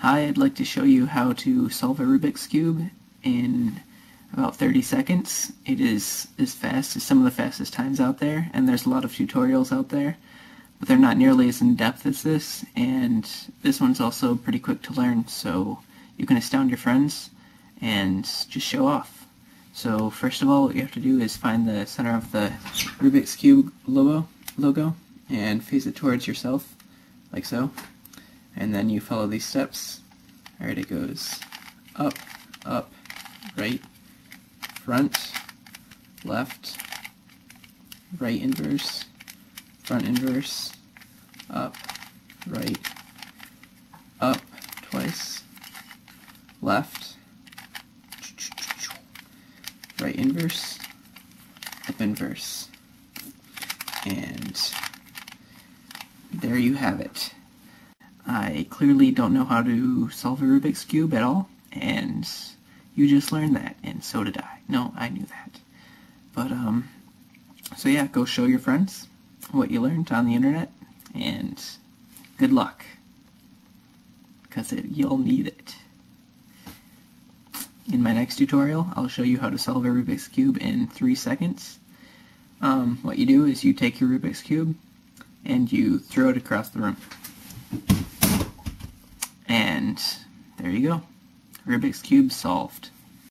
Hi, I'd like to show you how to solve a Rubik's Cube in about 30 seconds. It is as fast as some of the fastest times out there, and there's a lot of tutorials out there, but they're not nearly as in-depth as this, and this one's also pretty quick to learn, so you can astound your friends and just show off. So first of all, what you have to do is find the center of the Rubik's Cube logo and face it towards yourself, like so. And then you follow these steps. Alright, it goes up, up, right, front, left, right inverse, front inverse, up, right, up twice, left, right inverse, up inverse. And there you have it. I clearly don't know how to solve a Rubik's Cube at all, and you just learned that, and so did I. No, I knew that. But, so yeah, go show your friends what you learned on the internet, and good luck, because you'll need it. In my next tutorial, I'll show you how to solve a Rubik's Cube in 3 seconds. What you do is you take your Rubik's Cube, and you throw it across the room. And there you go. Rubik's Cube solved.